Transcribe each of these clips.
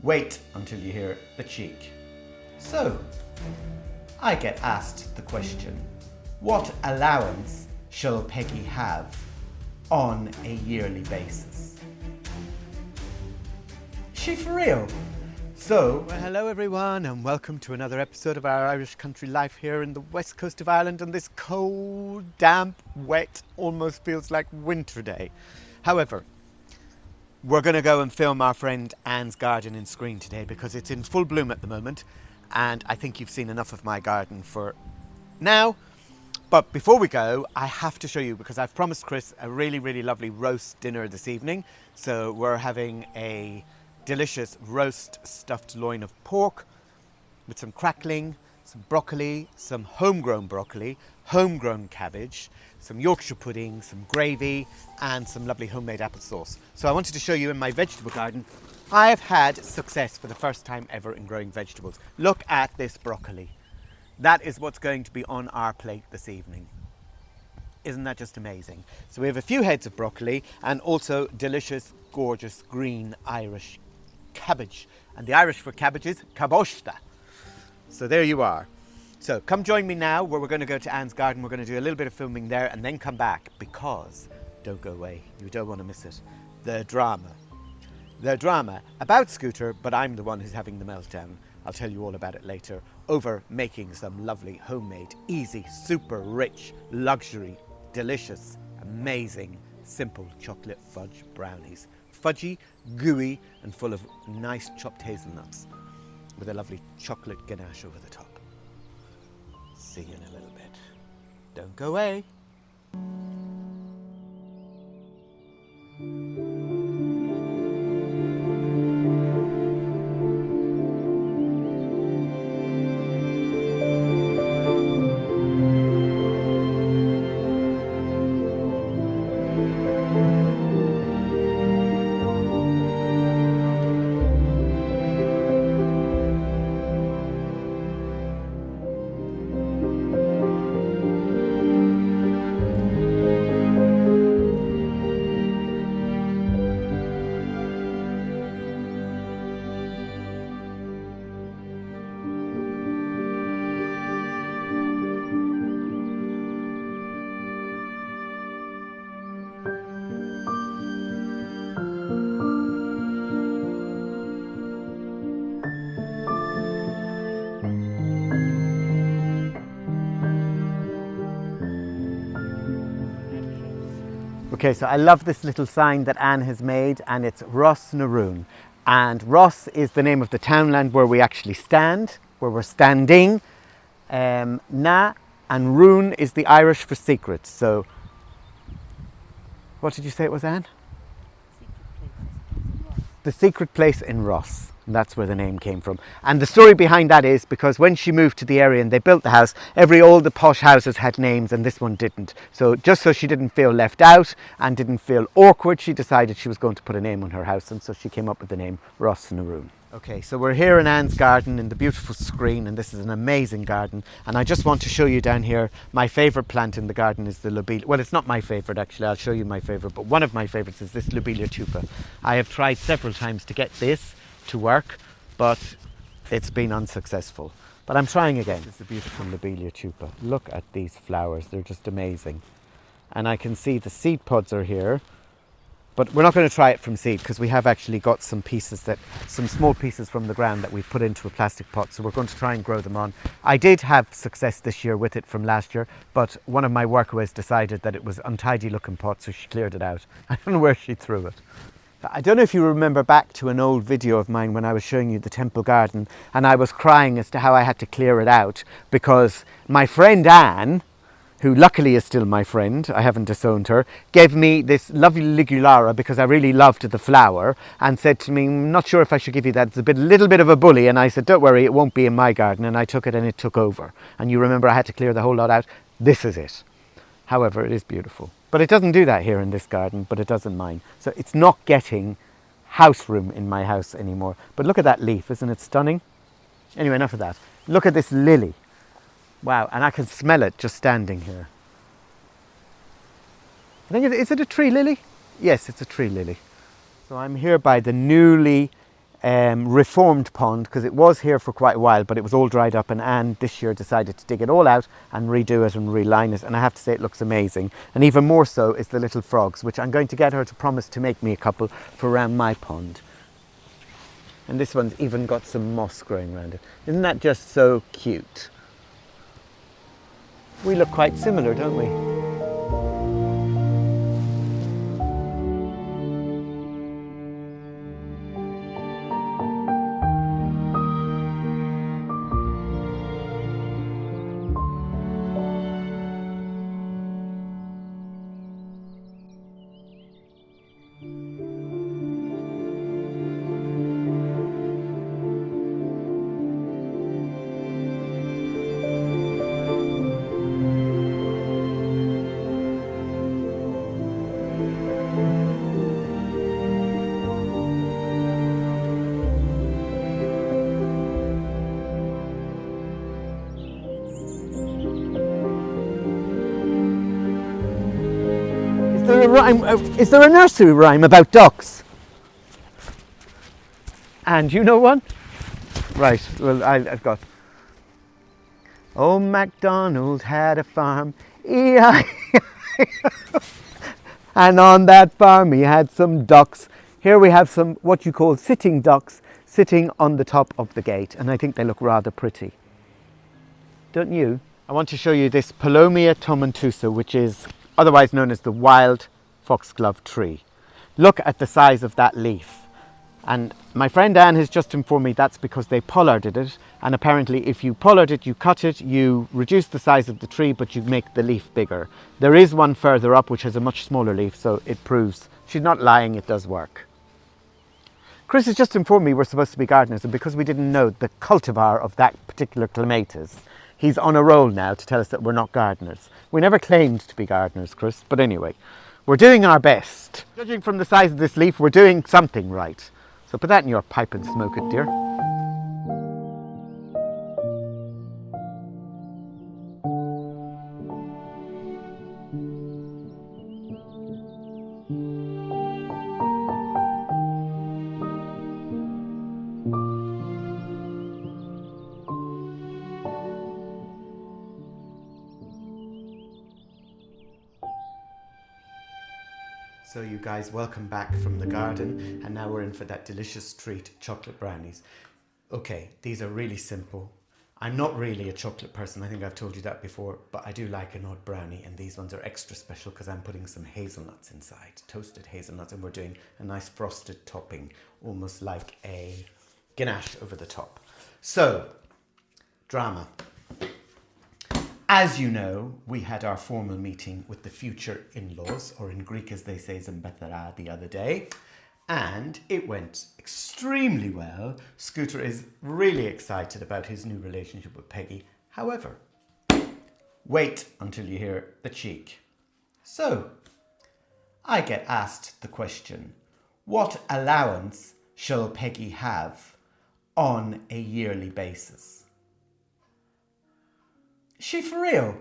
Wait until you hear the cheek. So, I get asked the question, what allowance shall Peggy have on a yearly basis? She for real? So, well, hello everyone and welcome to another episode of our Irish country life here in the west coast of Ireland on this cold, damp, wet, almost feels like winter day. However, we're going to go and film our friend Anne's garden in Screen today because it's in full bloom at the moment and I think you've seen enough of my garden for now. But before we go, I have to show you, because I've promised Chris a really, really lovely roast dinner this evening. So we're having a delicious roast stuffed loin of pork with some crackling, some broccoli, some homegrown broccoli, homegrown cabbage, some Yorkshire pudding, some gravy, and some lovely homemade applesauce. So I wanted to show you in my vegetable garden, I have had success for the first time ever in growing vegetables. Look at this broccoli. That is what's going to be on our plate this evening. Isn't that just amazing? So we have a few heads of broccoli and also delicious, gorgeous green Irish cabbage. And the Irish for cabbage is cabosta. So there you are. So come join me now where we're going to go to Anne's garden. We're going to do a little bit of filming there and then come back because, don't go away, you don't want to miss it, the drama. The drama about Scooter, but I'm the one who's having the meltdown. I'll tell you all about it later, over making some lovely, homemade, easy, super rich, luxury, delicious, amazing, simple chocolate fudge brownies. Fudgy, gooey, and full of nice chopped hazelnuts with a lovely chocolate ganache over the top. See you in a little bit. Don't go away. Okay, so I love this little sign that Anne has made, and it's Ross na Rún. And Ross is the name of the townland where we actually stand, where we're standing. Na and Rún is the Irish for secret. So, what did you say it was, Anne? The secret place in Ross. That's where the name came from. And the story behind that is because when she moved to the area and they built the house, all the posh houses had names and this one didn't. So just so she didn't feel left out and didn't feel awkward, she decided she was going to put a name on her house, and so she came up with the name Ross na Rún. Okay, so we're here in Anne's garden in the beautiful Screen, and this is an amazing garden. And I just want to show you down here, my favourite plant in the garden is the lobelia. Well, it's not my favourite actually, I'll show you my favourite, but one of my favourites is this lobelia tupa. I have tried several times to get this to work, but it's been unsuccessful. But I'm trying again. This is the beautiful lobelia tupa. Look at these flowers, they're just amazing. And I can see the seed pods are here, but we're not going to try it from seed because we have actually got some small pieces from the ground that we've put into a plastic pot, so we're going to try and grow them on. I did have success this year with it from last year, but one of my workaways decided that it was untidy looking pot, so she cleared it out. I don't know where she threw it. I don't know if you remember back to an old video of mine when I was showing you the temple garden and I was crying as to how I had to clear it out because my friend Anne, who luckily is still my friend, I haven't disowned her, gave me this lovely ligularia because I really loved the flower and said to me, I'm not sure if I should give you that, it's a little bit of a bully. And I said, don't worry, it won't be in my garden. And I took it and it took over. And you remember I had to clear the whole lot out. This is it. However, it is beautiful. But it doesn't do that here in this garden, but it does in mine. So it's not getting house room in my house anymore. But look at that leaf, isn't it stunning? Anyway, enough of that. Look at this lily. Wow, and I can smell it just standing here. I think, is it a tree lily? Yes, it's a tree lily. So I'm here by the newly reformed pond, because it was here for quite a while, but it was all dried up, and Anne this year decided to dig it all out and redo it and reline it, and I have to say it looks amazing. And even more so is the little frogs, which I'm going to get her to promise to make me a couple for around my pond. And this one's even got some moss growing around it. Isn't that just so cute? We look quite similar, don't we? Is there a nursery rhyme about ducks? And you know one? Right, well I've got. Old MacDonald had a farm, E-I-E-I-O. And on that farm he had some ducks. Here we have some what you call sitting ducks sitting on the top of the gate, and I think they look rather pretty. Don't you? I want to show you this Palomia tomentosa, which is otherwise known as the wild foxglove tree. Look at the size of that leaf. And my friend Anne has just informed me that's because they pollarded it, and apparently if you pollard it, you cut it, you reduce the size of the tree, but you make the leaf bigger. There is one further up which has a much smaller leaf, so it proves she's not lying, it does work. Chris has just informed me we're supposed to be gardeners, and because we didn't know the cultivar of that particular clematis, he's on a roll now to tell us that we're not gardeners. We never claimed to be gardeners, Chris, but anyway, we're doing our best. Judging from the size of this leaf, we're doing something right. So put that in your pipe and smoke it, dear. So you guys, welcome back from the garden, and now we're in for that delicious treat, chocolate brownies. Okay, these are really simple. I'm not really a chocolate person, I think I've told you that before, but I do like an odd brownie, and these ones are extra special because I'm putting some hazelnuts inside, toasted hazelnuts, and we're doing a nice frosted topping, almost like a ganache over the top. So, drama. As you know, we had our formal meeting with the future in-laws, or in Greek as they say, Zembethera, the other day, and it went extremely well. Scooter is really excited about his new relationship with Peggy. However, wait until you hear the cheek. So, I get asked the question, what allowance shall Peggy have on a yearly basis? Is she for real?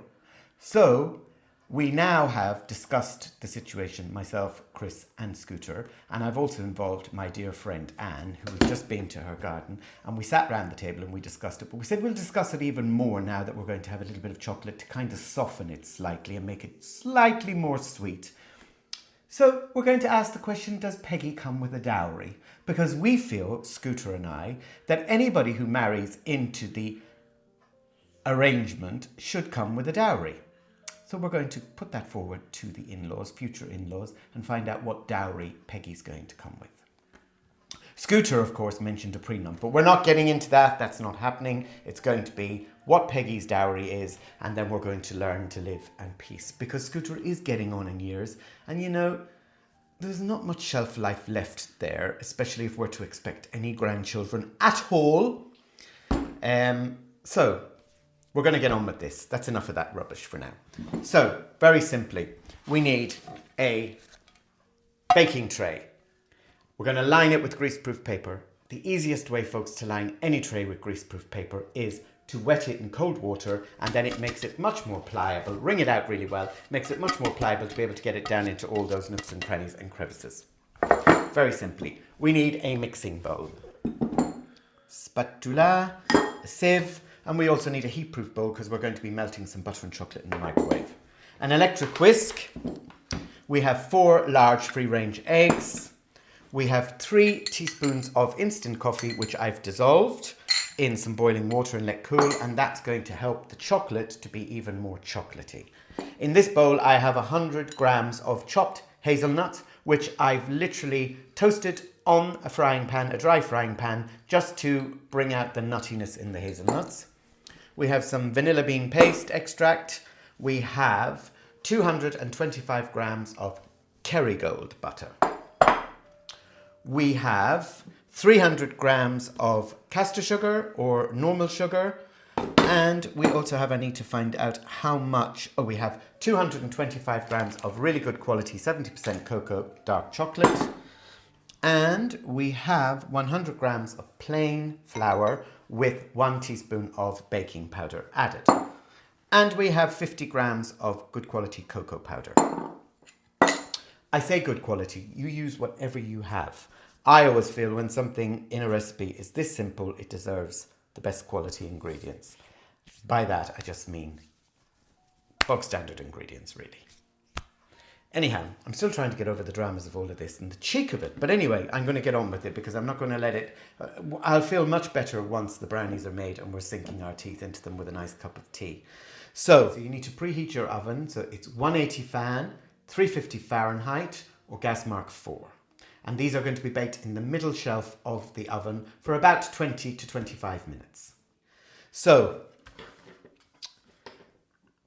So we now have discussed the situation, myself, Chris and Scooter, and I've also involved my dear friend Anne, who has just been to her garden, and we sat round the table and we discussed it, but we said we'll discuss it even more now that we're going to have a little bit of chocolate to kind of soften it slightly and make it slightly more sweet. So we're going to ask the question, does Peggy come with a dowry? Because we feel, Scooter and I, that anybody who marries into the arrangement should come with a dowry. So we're going to put that forward to the in-laws, future in-laws, and find out what dowry Peggy's going to come with. Scooter, of course, mentioned a prenup, but we're not getting into that. That's not happening. It's going to be what Peggy's dowry is, and then we're going to learn to live in peace, because Scooter is getting on in years, and you know, there's not much shelf life left there, especially if we're to expect any grandchildren at all. So we're going to get on with this. That's enough of that rubbish for now. So, very simply, we need a baking tray. We're going to line it with greaseproof paper. The easiest way, folks, to line any tray with greaseproof paper is to wet it in cold water, and then it makes it much more pliable. Wring it out really well. Makes it much more pliable to be able to get it down into all those nooks and crannies and crevices. Very simply, we need a mixing bowl. spatula, a sieve, and we also need a heat-proof bowl because we're going to be melting some butter and chocolate in the microwave. An electric whisk. We have 4 large free-range eggs. We have 3 teaspoons of instant coffee, which I've dissolved in some boiling water and let cool, and that's going to help the chocolate to be even more chocolatey. In this bowl, I have 100 grams of chopped hazelnuts, which I've literally toasted on a frying pan, a dry frying pan, just to bring out the nuttiness in the hazelnuts. We have some vanilla bean paste extract. We have 225 grams of Kerrygold butter. We have 300 grams of caster sugar or normal sugar. And we also have, I need to find out how much, we have 225 grams of really good quality 70% cocoa dark chocolate. And we have 100 grams of plain flour with 1 teaspoon of baking powder added. And we have 50 grams of good quality cocoa powder. I say good quality, you use whatever you have. I always feel when something in a recipe is this simple, it deserves the best quality ingredients. By that, I just mean bog standard ingredients, really. Anyhow, I'm still trying to get over the dramas of all of this and the cheek of it. But anyway, I'm going to get on with it because I'm not going to let it... I'll feel much better once the brownies are made and we're sinking our teeth into them with a nice cup of tea. So you need to preheat your oven. So it's 180 fan, 350 Fahrenheit or gas mark 4. And these are going to be baked in the middle shelf of the oven for about 20 to 25 minutes. So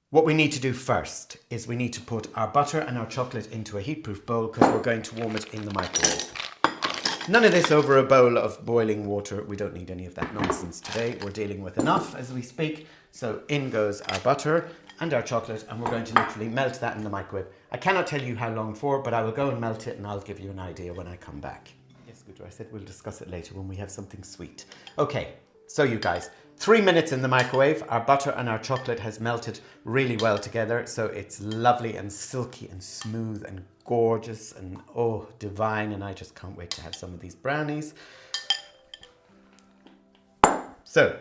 what we need to do first is we need to put our butter and our chocolate into a heat-proof bowl because we're going to warm it in the microwave. None of this over a bowl of boiling water. We don't need any of that nonsense today. We're dealing with enough as we speak. So in goes our butter and our chocolate, and we're going to literally melt that in the microwave. I cannot tell you how long for, but I will go and melt it and I'll give you an idea when I come back. Yes, good. I said we'll discuss it later when we have something sweet. Okay, so you guys, 3 minutes in the microwave. Our butter and our chocolate has melted really well together. So it's lovely and silky and smooth and gorgeous and oh, divine. And I just can't wait to have some of these brownies. So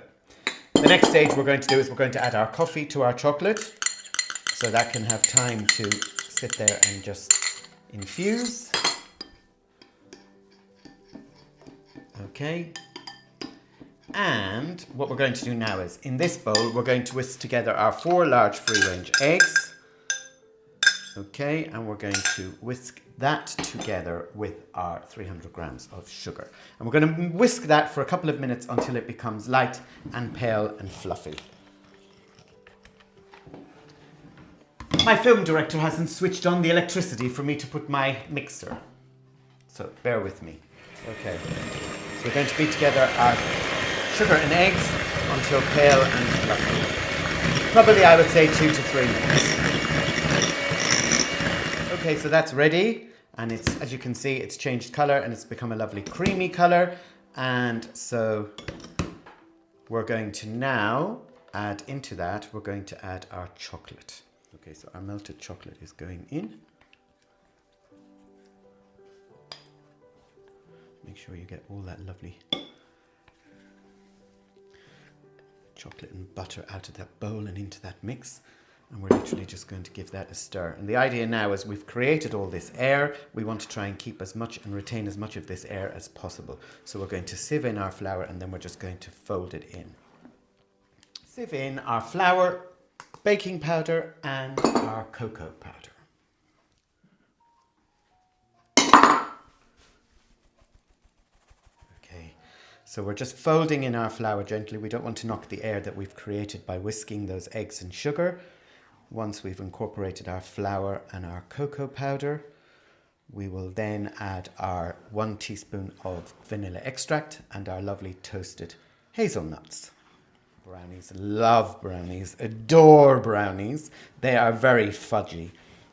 the next stage we're going to do is we're going to add our coffee to our chocolate. So that can have time to sit there and just infuse. Okay. And what we're going to do now is, in this bowl, we're going to whisk together our 4 large free-range eggs. Okay, and we're going to whisk that together with our 300 grams of sugar. And we're going to whisk that for a couple of minutes until it becomes light and pale and fluffy. My film director hasn't switched on the electricity for me to put my mixer. So bear with me. Okay, so we're going to beat together our sugar and eggs until pale and fluffy. Probably I would say 2 to 3 minutes. Okay, so that's ready. And it's, as you can see, it's changed color and it's become a lovely creamy color. And so we're going to now add into that, we're going to add our chocolate. Okay, so our melted chocolate is going in. Make sure you get all that lovely chocolate and butter out of that bowl and into that mix. And we're literally just going to give that a stir. And the idea now is we've created all this air. We want to try and keep as much and retain as much of this air as possible. So we're going to sieve in our flour and then we're just going to fold it in. Sieve in our flour, baking powder and our cocoa powder. Okay, so we're just folding in our flour gently. We don't want to knock the air that we've created by whisking those eggs and sugar. Once we've incorporated our flour and our cocoa powder, we will then add our 1 teaspoon of vanilla extract and our lovely toasted hazelnuts. Brownies, love brownies, adore brownies. They are very fudgy.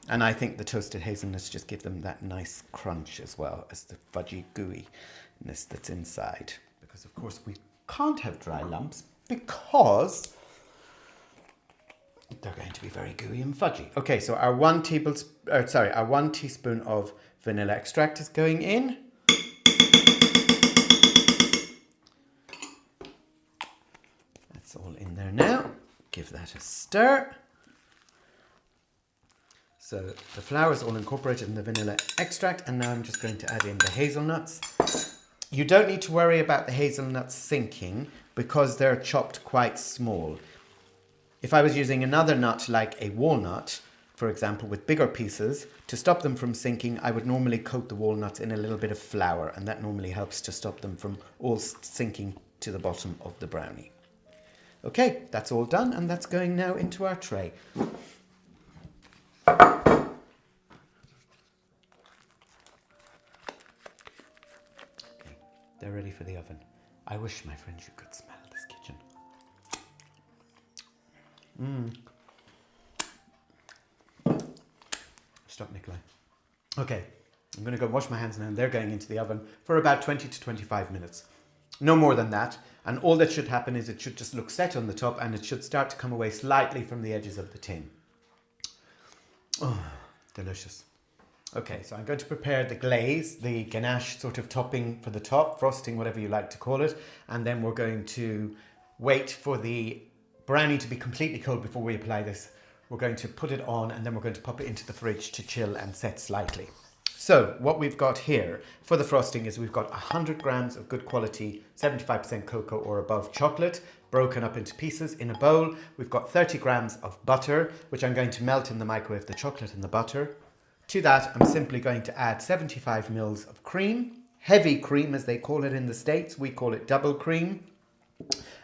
And I think the toasted hazelnuts just give them that nice crunch as well as the fudgy gooiness that's inside. Because of course we can't have dry lumps because they're going to be very gooey and fudgy. Okay, so our 1 teaspoon of vanilla extract is going in. give that a stir. So the flour is all incorporated in the vanilla extract, and now I'm just going to add in the hazelnuts. You don't need to worry about the hazelnuts sinking because they're chopped quite small. If I was using another nut like a walnut, for example, with bigger pieces, to stop them from sinking, I would normally coat the walnuts in a little bit of flour, and that normally helps to stop them from all sinking to the bottom of the brownie. Okay, that's all done, and that's going now into our tray. Okay, they're ready for the oven. I wish, my friends, you could smell this kitchen. Stop, Nikolai. Okay, I'm going to go wash my hands now, and they're going into the oven for about 20 to 25 minutes. No more than that. And all that should happen is it should just look set on the top, and it should start to come away slightly from the edges of the tin. Oh, delicious. Okay, so I'm going to prepare the glaze, the ganache sort of topping for the top, frosting, whatever you like to call it. And then we're going to wait for the brownie to be completely cold before we apply this. We're going to put it on, and then we're going to pop it into the fridge to chill and set slightly. So what we've got here for the frosting is we've got 100 grams of good quality 75% cocoa or above chocolate broken up into pieces in a bowl. We've got 30 grams of butter, which I'm going to melt in the microwave, the chocolate and the butter. To that, I'm simply going to add 75 mils of cream, heavy cream as they call it in the States. We call it double cream.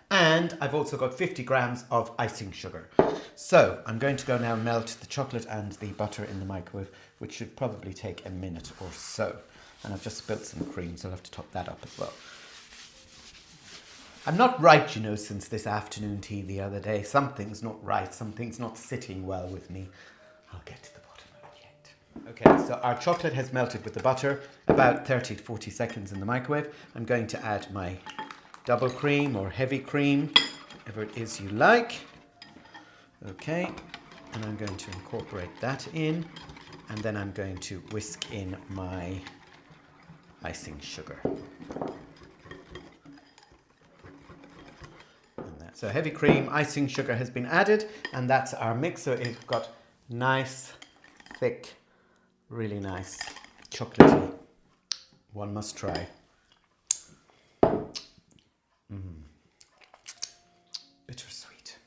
And I've also got 50 grams of icing sugar. So I'm going to go now melt the chocolate and the butter in the microwave, which should probably take a minute or so. And I've just spilt some cream, so I'll have to top that up as well. I'm not right, you know, since this afternoon tea the other day. Something's not right. Something's not sitting well with me. I'll get to the bottom of it yet. Okay, so our chocolate has melted with the butter, about 30 to 40 seconds in the microwave. I'm going to add my double cream or heavy cream, whatever it is you like. Okay, and I'm going to incorporate that in, and then I'm going to whisk in my icing sugar. So heavy cream, icing sugar has been added, and that's our mix. So it's got nice, thick, really nice, chocolatey. One must try. Bittersweet.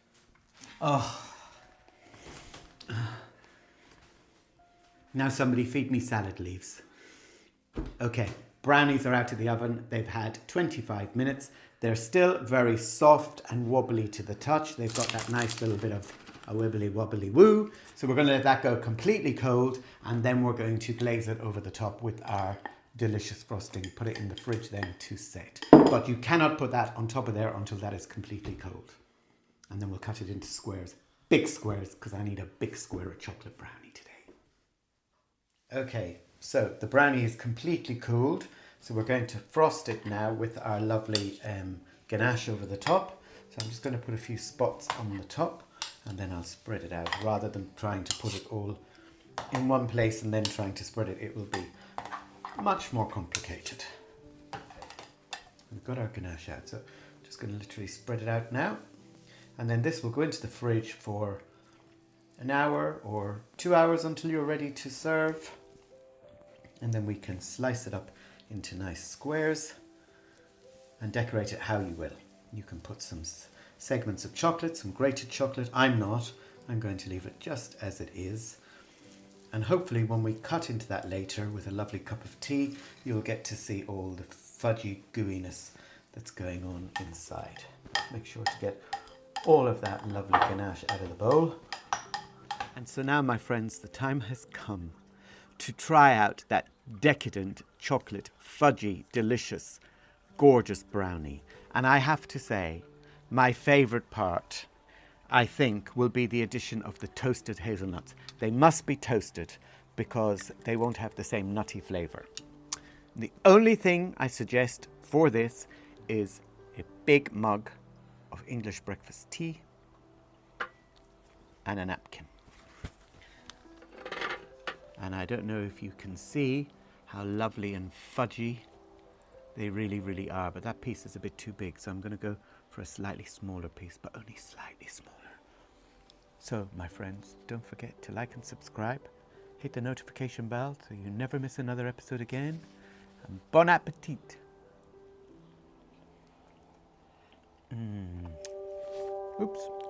Oh. Now somebody feed me salad leaves. Okay, brownies are out of the oven. They've had 25 minutes. They're still very soft and wobbly to the touch. They've got that nice little bit of a wibbly wobbly woo. So we're going to let that go completely cold, and then we're going to glaze it over the top with our delicious frosting. Put it in the fridge then to set. But you cannot put that on top of there until that is completely cold. And then we'll cut it into squares. Big squares, because I need a big square of chocolate brownie today. Okay, so the brownie is completely cooled. So we're going to frost it now with our lovely ganache over the top. So I'm just going to put a few spots on the top, and then I'll spread it out. Rather than trying to put it all in one place and then trying to spread it, it will be much more complicated. We've got our ganache out, so I'm just going to literally spread it out now. And then this will go into the fridge for an hour or 2 hours until you're ready to serve. And then we can slice it up into nice squares and decorate it how you will. You can put some segments of chocolate, some grated chocolate. I'm not. I'm going to leave it just as it is. And hopefully when we cut into that later with a lovely cup of tea, you'll get to see all the fudgy gooiness that's going on inside. Make sure to get all of that lovely ganache out of the bowl. And so now, my friends, the time has come to try out that decadent chocolate, fudgy, delicious, gorgeous brownie. And I have to say, my favourite part, I think, will be the addition of the toasted hazelnuts. They must be toasted because they won't have the same nutty flavour. The only thing I suggest for this is a big mug of English breakfast tea and a napkin. And I don't know if you can see how lovely and fudgy they really, really are, but that piece is a bit too big, so I'm going to go for a slightly smaller piece, but only slightly smaller. So, my friends, don't forget to like and subscribe. Hit the notification bell so you never miss another episode again. And bon appetit. Oops.